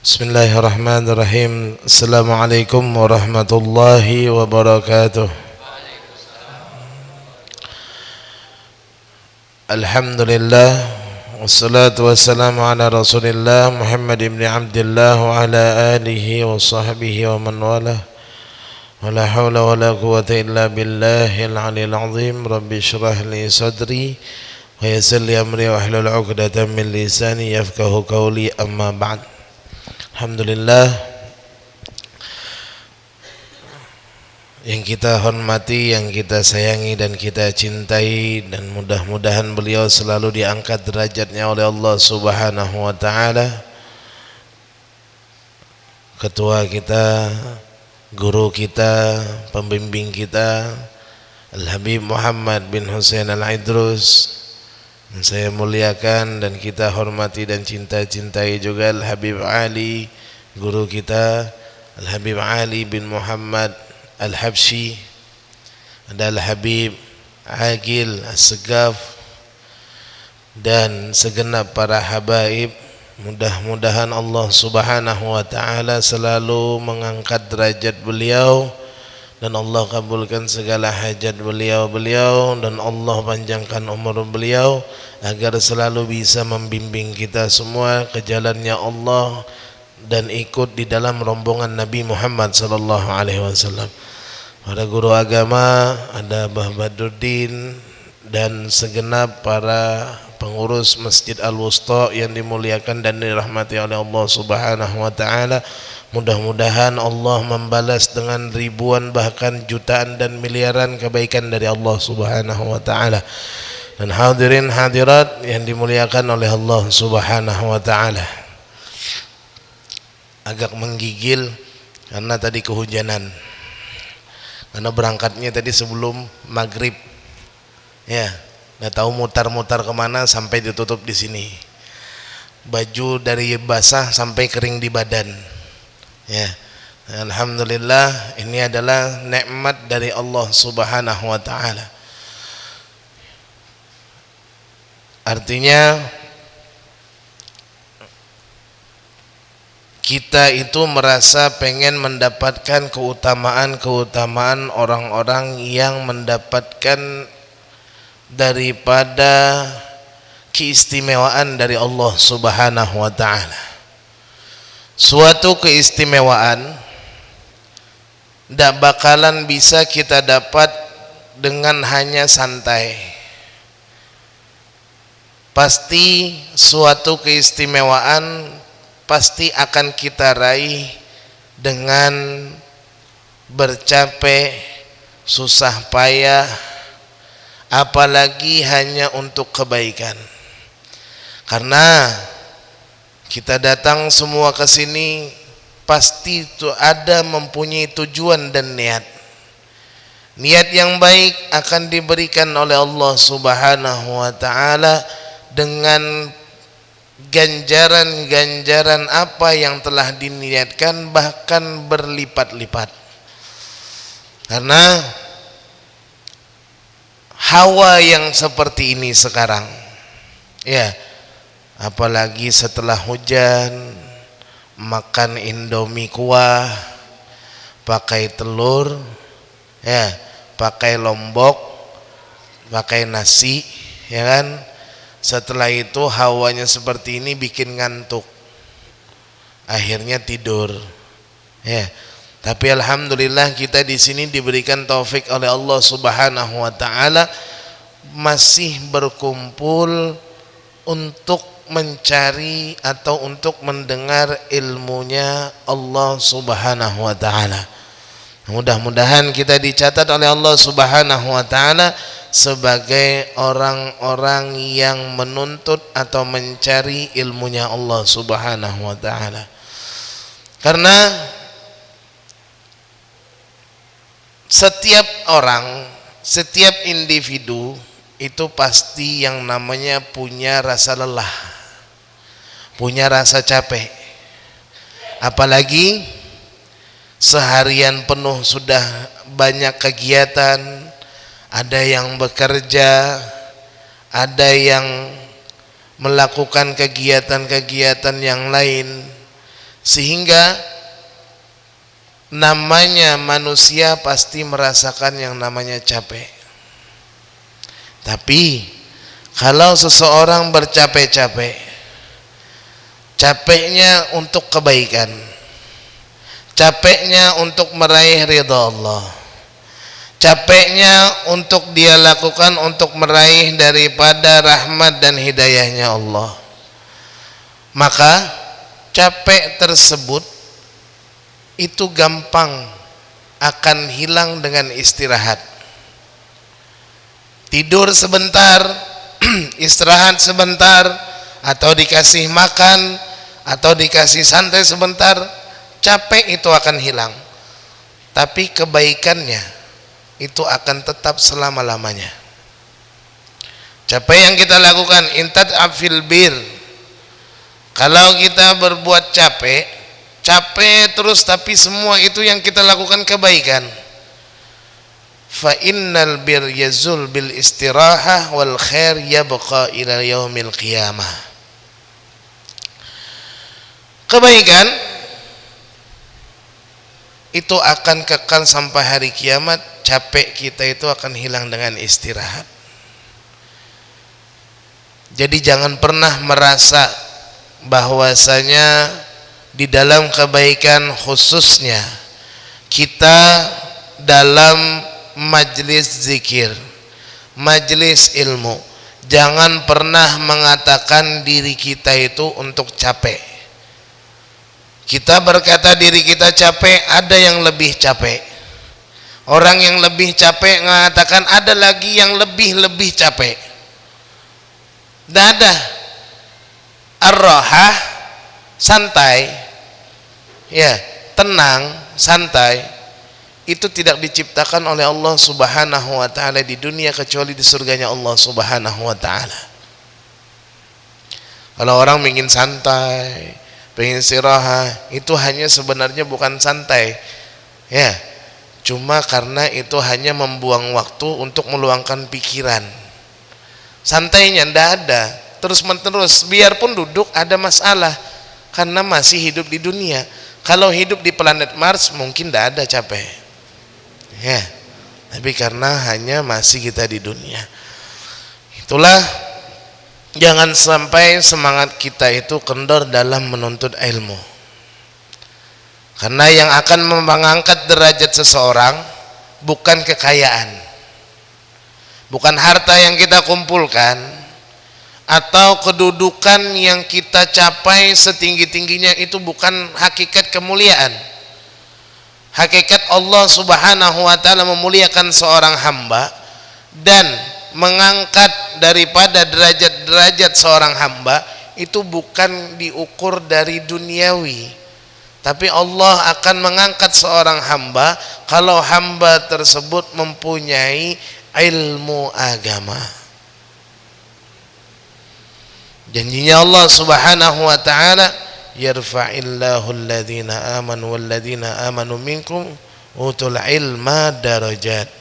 Bismillahirrahmanirrahim. Assalamualaikum warahmatullahi wabarakatuh. Alhamdulillah, wassalatu wassalamu ala rasulillah Muhammad ibn Abdullah wa ala alihi wa sahbihi wa man wala. Wa la hawla wa la quwwata illa billahil aliyil azim. Rabbi shrah li sadri wa yassir li amri wa hlul 'uqdatam min lisani yafqahu qawli, amma ba'd. Alhamdulillah, yang kita hormati, yang kita sayangi dan kita cintai, dan mudah-mudahan beliau selalu diangkat derajatnya oleh Allah Subhanahu wa ta'ala, ketua kita, guru kita, pembimbing kita, Al-Habib Muhammad bin Hussein Al-Idrus, yang saya muliakan dan kita hormati dan cintai juga Al-Habib Ali, guru kita, Al-Habib Ali bin Muhammad Al-Habsyi, ada Al-Habib Agil As-Segaf, dan segenap para habaib. Mudah-mudahan Allah Subhanahu wa ta'ala selalu mengangkat derajat beliau, dan Allah kabulkan segala hajat beliau, dan Allah panjangkan umur beliau agar selalu bisa membimbing kita semua ke jalannya Allah dan ikut di dalam rombongan Nabi Muhammad sallallahu alaihi wasallam. Para guru agama, ada Mbah Badruddin dan segenap para pengurus Masjid Al-Wusta yang dimuliakan dan dirahmati oleh Allah Subhanahu wa ta'ala. Mudah-mudahan Allah membalas dengan ribuan bahkan jutaan dan miliaran kebaikan dari Allah Subhanahu wa ta'ala. Dan hadirin hadirat yang dimuliakan oleh Allah Subhanahu wa ta'ala, agak menggigil karena tadi kehujanan, karena berangkatnya tadi sebelum maghrib, ya, nggak tahu mutar-mutar kemana sampai ditutup di sini. Baju dari basah sampai kering di badan. Ya, alhamdulillah, ini adalah nikmat dari Allah Subhanahu wa ta'ala. Artinya kita itu merasa pengen mendapatkan keutamaan orang-orang yang mendapatkan daripada keistimewaan dari Allah Subhanahu wa ta'ala. Suatu keistimewaan tidak bakalan bisa kita dapat dengan hanya santai. Pasti suatu keistimewaan pasti akan kita raih dengan bercapek, susah payah, apalagi hanya untuk kebaikan. Karena kita datang semua ke sini pasti itu ada mempunyai tujuan dan niat. Niat yang baik akan diberikan oleh Allah Subhanahu wa ta'ala dengan ganjaran-ganjaran apa yang telah diniatkan, bahkan berlipat-lipat. Karena hawa yang seperti ini sekarang, ya, apalagi setelah hujan, makan indomie kuah, pakai telur, ya, pakai lombok, pakai nasi, ya kan. Setelah itu hawanya seperti ini bikin ngantuk, akhirnya tidur, ya. Tapi alhamdulillah kita di sini diberikan taufik oleh Allah Subhanahu wa ta'ala masih berkumpul untuk mencari atau untuk mendengar ilmunya Allah Subhanahu wa ta'ala. Mudah-mudahan kita dicatat oleh Allah Subhanahu wa ta'ala sebagai orang-orang yang menuntut atau mencari ilmunya Allah Subhanahu wa ta'ala. Karena setiap orang, setiap individu itu pasti yang namanya punya rasa lelah, punya rasa capek. Apalagi seharian penuh sudah banyak kegiatan, ada yang bekerja, ada yang melakukan kegiatan-kegiatan yang lain, Sehingga namanya manusia pasti merasakan yang namanya capek. Tapi kalau seseorang bercapek-capek, capeknya untuk kebaikan, capeknya untuk meraih ridha Allah, capeknya untuk dia lakukan untuk meraih daripada rahmat dan hidayahnya Allah, maka capek tersebut itu gampang akan hilang dengan istirahat. Tidur sebentar, istirahat sebentar, atau dikasih makan, atau dikasih santai sebentar, capek itu akan hilang. Tapi kebaikannya itu akan tetap selama-lamanya. Capek yang kita lakukan, intad afil bir, kalau kita berbuat capek terus, tapi semua itu yang kita lakukan kebaikan, fa innal bir yazul bil istirahah wal khair yabqa ila yaumil qiyamah. Kebaikan itu akan kekal sampai hari kiamat, capek kita itu akan hilang dengan istirahat. Jadi jangan pernah merasa bahwasanya di dalam kebaikan, khususnya kita dalam majlis zikir, majlis ilmu, jangan pernah mengatakan diri kita itu untuk capek. Kita berkata diri kita capek, ada yang lebih capek. Orang yang lebih capek mengatakan ada lagi yang lebih capek. Tidak ada. Ar-rahah, santai, ya, tenang, santai, itu tidak diciptakan oleh Allah Subhanahu wa ta'ala di dunia kecuali di surganya Allah Subhanahu wa ta'ala. Kalau orang ingin santai, pengen istirahat, itu hanya sebenarnya bukan santai, ya, cuma karena itu hanya membuang waktu untuk meluangkan pikiran. Santainya tidak ada, terus menerus, biarpun duduk ada masalah karena masih hidup di dunia. Kalau hidup di planet Mars mungkin tidak ada capek, ya, tapi karena hanya masih kita di dunia. Itulah, jangan sampai semangat kita itu kendor dalam menuntut ilmu, karena yang akan mengangkat derajat seseorang bukan kekayaan, bukan harta yang kita kumpulkan, atau kedudukan yang kita capai setinggi-tingginya. Itu bukan hakikat kemuliaan. Hakikat Allah Subhanahu wa ta'ala memuliakan seorang hamba dan mengangkat daripada derajat-derajat seorang hamba itu bukan diukur dari duniawi, tapi Allah akan mengangkat seorang hamba kalau hamba tersebut mempunyai ilmu agama. Janjinya Allah Subhanahu wa ta'ala, yarfa'illahu alladhina amanu walladhina amanu minkum utul ilma darajat.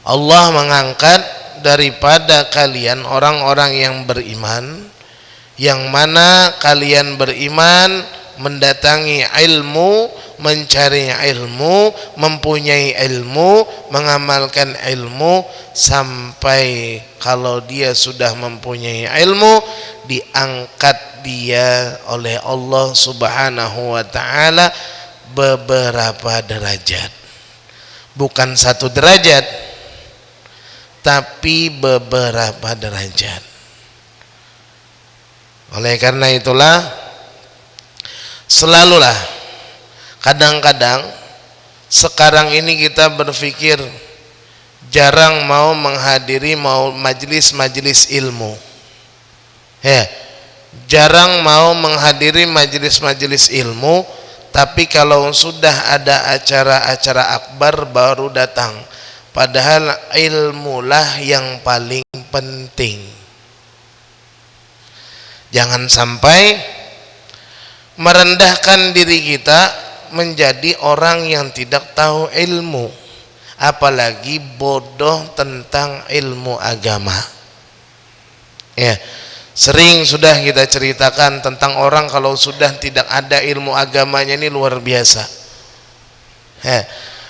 Allah mengangkat daripada kalian orang-orang yang beriman, yang mana kalian beriman, mendatangi ilmu, mencari ilmu, mempunyai ilmu, mengamalkan ilmu, sampai kalau dia sudah mempunyai ilmu, diangkat dia oleh Allah Subhanahu wa ta'ala beberapa derajat. Bukan satu derajat, tapi beberapa derajat. Oleh karena itulah, selalulah, kadang-kadang sekarang ini kita berpikir jarang mau menghadiri majelis-majelis ilmu, ya, jarang mau menghadiri majelis-majelis ilmu. Tapi kalau sudah ada acara-acara akbar baru datang, padahal ilmulah yang paling penting. Jangan sampai merendahkan diri kita menjadi orang yang tidak tahu ilmu, apalagi bodoh tentang ilmu agama, ya. Sering sudah kita ceritakan tentang orang kalau sudah tidak ada ilmu agamanya ini luar biasa.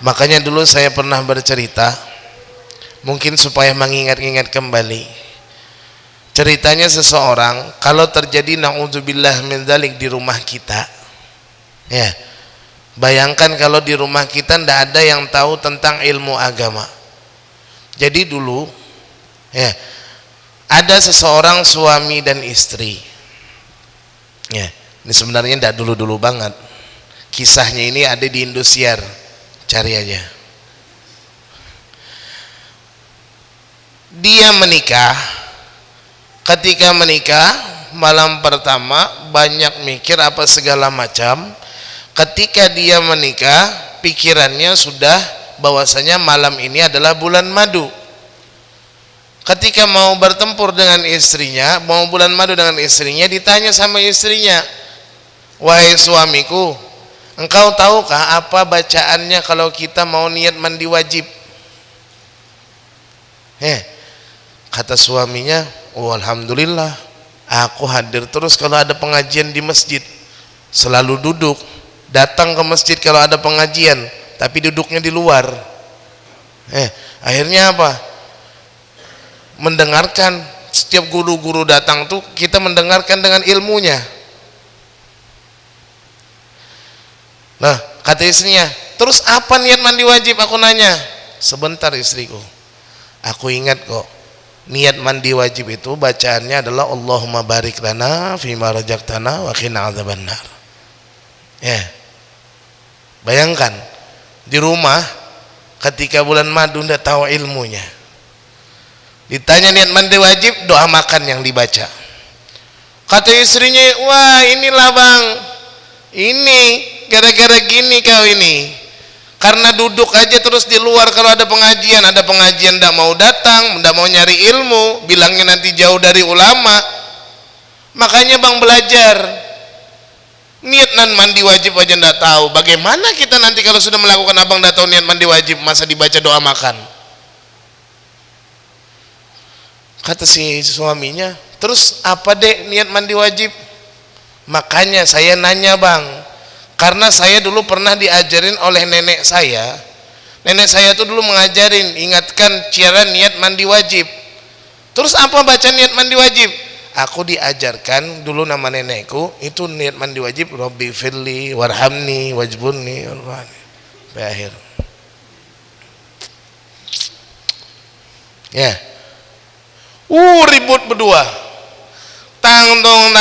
Makanya dulu saya pernah bercerita, mungkin supaya mengingat-ingat kembali. Ceritanya seseorang kalau terjadi naudzubillah min dzalik di rumah kita. Bayangkan kalau di rumah kita tidak ada yang tahu tentang ilmu agama. Jadi dulu ada seseorang suami dan istri. Ini sebenarnya tidak dulu-dulu banget. Kisahnya ini ada di Indosiar, cari aja. Dia menikah. Ketika menikah, malam pertama banyak mikir apa segala macam. Ketika dia menikah, pikirannya sudah bahwasanya malam ini adalah bulan madu. Ketika mau bertempur dengan istrinya, mau bulan madu dengan istrinya, ditanya sama istrinya, wahai suamiku, engkau tahukah apa bacaannya kalau kita mau niat mandi wajib? Kata suaminya, oh alhamdulillah, aku hadir terus kalau ada pengajian di masjid, selalu duduk, datang ke masjid kalau ada pengajian, tapi duduknya di luar. Akhirnya apa? Mendengarkan, setiap guru-guru datang tuh kita mendengarkan dengan ilmunya. Nah, kata istrinya, terus apa niat mandi wajib? Aku nanya. Sebentar istriku, aku ingat kok, niat mandi wajib itu bacaannya adalah Allahumma barik lana fima razaqtana wa qina adzabannar. Bayangkan di rumah ketika bulan madu tidak tahu ilmunya. Ditanya niat mandi wajib, doa makan yang dibaca. Kata istrinya, wah inilah bang, ini gara-gara gini kau ini, karena duduk aja terus di luar kalau ada pengajian tidak mau datang, tidak mau nyari ilmu, bilangnya nanti jauh dari ulama. Makanya bang belajar, niat mandi wajib aja tidak tahu, bagaimana kita nanti kalau sudah melakukan abang tidak tahu niat mandi wajib, masa dibaca doa makan? Kata si suaminya, terus apa dek niat mandi wajib? Makanya saya nanya bang, karena saya dulu pernah diajarin oleh nenek saya. Nenek saya tuh dulu mengajarin, ingatkan cara niat mandi wajib. Terus apa baca niat mandi wajib? Aku diajarkan dulu nama nenekku itu niat mandi wajib, Rabbi firli warhamni wajburni sampai akhir. Ribut berdua, tang tong,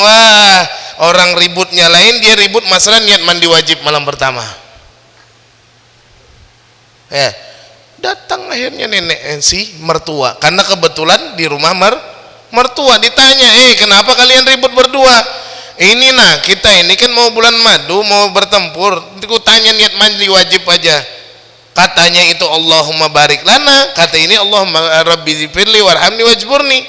wah orang ributnya lain, dia ribut masalah niat mandi wajib malam pertama. Datang akhirnya nenek si mertua, karena kebetulan di rumah mertua. Ditanya, kenapa kalian ribut berdua? Ini kita ini kan mau bulan madu, mau bertempur, aku tanya niat mandi wajib aja. Katanya itu Allahumma barik lana, kata ini Allahumma rabbi zifirli warhamni wajburni.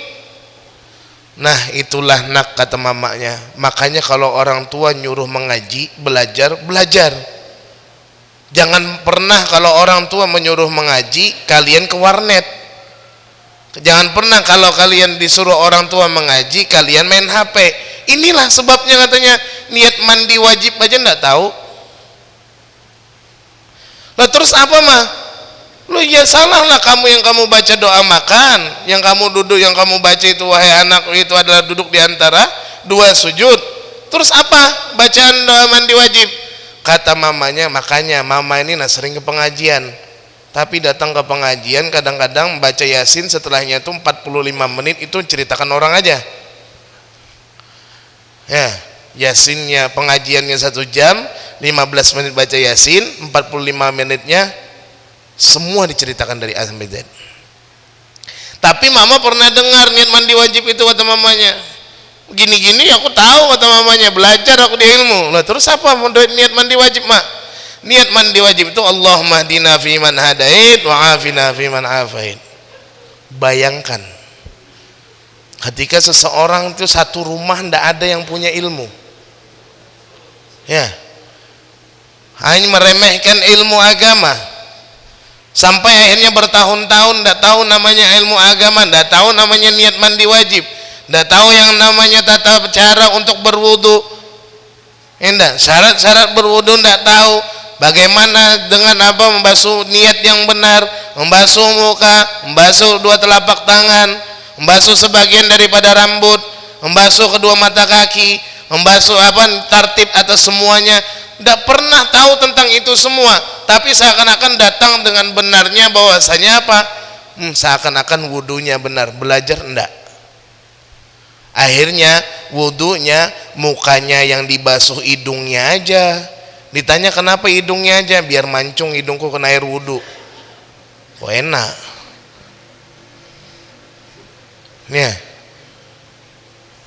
Nah itulah kata mamanya. Makanya kalau orang tua nyuruh mengaji, belajar. Jangan pernah kalau orang tua menyuruh mengaji kalian ke warnet. Jangan pernah kalau kalian disuruh orang tua mengaji kalian main HP. Inilah sebabnya katanya niat mandi wajib aja enggak tahu. Lah terus apa mah? Lu ya salah lah kamu yang kamu baca doa makan, yang kamu duduk, yang kamu baca itu wahai anak itu adalah duduk di antara dua sujud. Terus apa bacaan doa mandi wajib? Kata mamanya, makanya mama ini sering ke pengajian. Tapi datang ke pengajian kadang-kadang baca Yasin, setelahnya itu 45 menit itu ceritakan orang aja. Yasinnya pengajiannya 1 jam, 15 menit baca Yasin, 45 menitnya semua diceritakan dari A sampai Z. Tapi mama pernah dengar niat mandi wajib itu, kata mamanya. Gini-gini aku tahu, kata mamanya, belajar aku di ilmu. Lah terus apa niat mandi wajib, Mak? Niat mandi wajib itu Allahumma hdina fiman hadait wa afina fiman afait. Bayangkan ketika seseorang itu satu rumah tidak ada yang punya ilmu, hanya meremehkan ilmu agama, sampai akhirnya bertahun-tahun tidak tahu namanya ilmu agama, tidak tahu namanya niat mandi wajib. Tidak tahu yang namanya tata cara untuk berwudu. Enggak, syarat-syarat berwudu tidak tahu. Bagaimana dengan apa membasuh niat yang benar, membasuh muka, membasuh dua telapak tangan, membasuh sebagian daripada rambut, membasuh kedua mata kaki, membasuh apa tartib atas semuanya. Tidak pernah tahu tentang itu semua, tapi seakan-akan datang dengan benarnya bahwasanya apa? Seakan-akan wudunya benar, belajar enggak. Akhirnya wudunya mukanya yang dibasuh, hidungnya aja. Ditanya kenapa hidungnya aja? Biar mancung hidungku kena air wudu. Kok enak? Ya.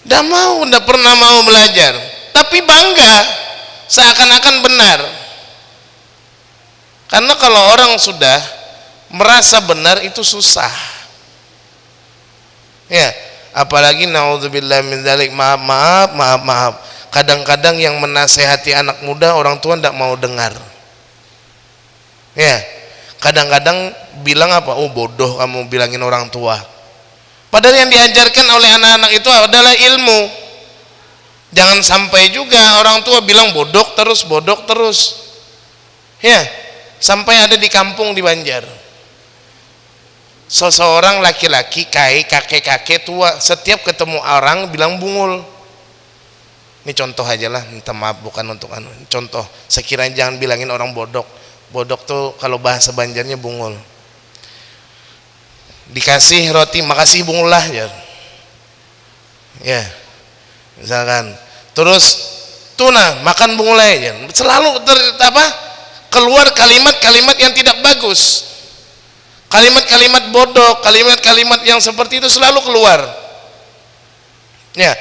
Udah pernah mau belajar, tapi bangga, seakan-akan benar. Karena kalau orang sudah merasa benar itu susah. Ya, apalagi naudzubillah min dzalik, maaf. Kadang-kadang yang menasehati anak muda orang tua tidak mau dengar. Ya, kadang-kadang bilang apa? Oh bodoh kamu bilangin orang tua. Padahal yang diajarkan oleh anak-anak itu adalah ilmu. Jangan sampai juga orang tua bilang bodok terus. Ya, sampai ada di kampung di Banjar. Seseorang laki-laki kakek-kakek tua setiap ketemu orang bilang bungul. Ini contoh aja lah, minta maaf bukan untuk contoh. Sekiranya jangan bilangin orang bodok. Bodok tuh kalau bahasa Banjarnya bungul. Dikasih roti, makasih bungul lah ya. Misalkan terus tuna makan bungul aja. Selalu keluar kalimat-kalimat yang tidak bagus. Kalimat-kalimat bodoh, kalimat-kalimat yang seperti itu selalu keluar. Ya.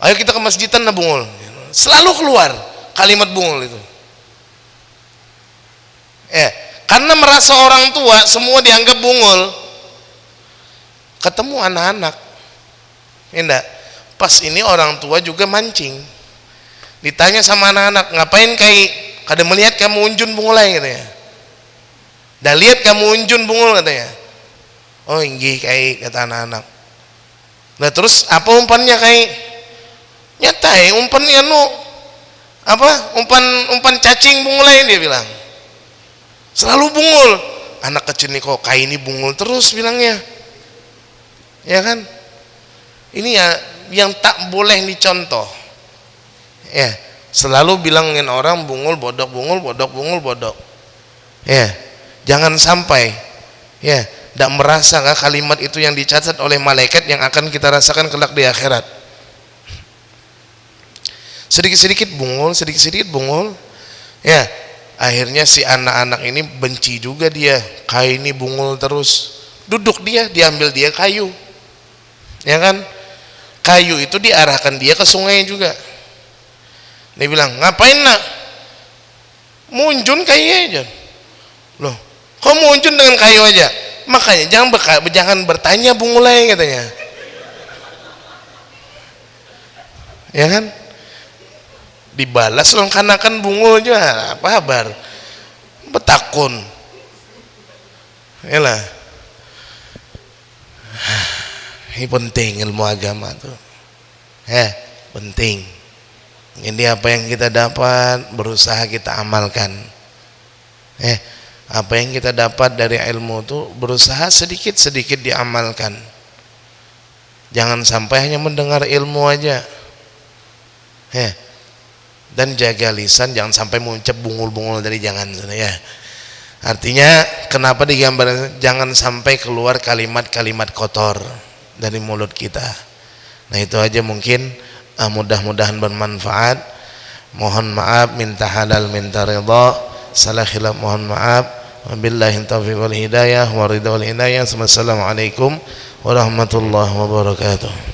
Ayo kita ke masjidan nah bungul. Selalu keluar kalimat bungul itu. Karena merasa orang tua semua dianggap bungul. Ketemu anak-anak. Enggak. Pas ini orang tua juga mancing. Ditanya sama anak-anak, ngapain kada melihat kamu unjun bungul aja katanya. Dah lihat kamu unjun bungul katanya. Oh inggih kata anak-anak. Nah terus apa umpannya nyata umpannya umpan cacing bungul aja dia bilang. Selalu bungul. Anak kecil nih kok ini bungul terus bilangnya. Ya kan? Ini ya yang tak boleh dicontoh. Ya, selalu bilangin orang bungul bodok. Ya, jangan sampai tidak merasa kalimat itu yang dicatat oleh malaikat yang akan kita rasakan kelak di akhirat. Sedikit-sedikit bungul. Ya, akhirnya si anak-anak ini benci juga dia. Ini bungul terus. Duduk dia, diambil dia kayu. Ya kan? Kayu itu diarahkan dia ke sungai juga. Dia bilang, ngapain nak? Munjun kayu aja. Loh, kok munjun dengan kayu aja? Makanya jangan bertanya bungulai katanya. Ya kan? Dibalas kanakan bungul juga. Apa kabar? Betakun. Yalah. Ini penting ilmu agama tuh. Penting. Ini apa yang kita dapat berusaha kita amalkan. Apa yang kita dapat dari ilmu itu berusaha sedikit-sedikit diamalkan. Jangan sampai hanya mendengar ilmu aja. Dan jaga lisan, jangan sampai mengucap bungul-bungul dari jangan ya. Artinya kenapa digambar jangan sampai keluar kalimat-kalimat kotor dari mulut kita. Nah itu aja mungkin, mudah-mudahan bermanfaat. Mohon maaf, minta halal minta ridha, salah khilaf mohon maaf. Wabillahi taufiq wal hidayah wa ridha wal inayah. Wassalamualaikum warahmatullahi wabarakatuh.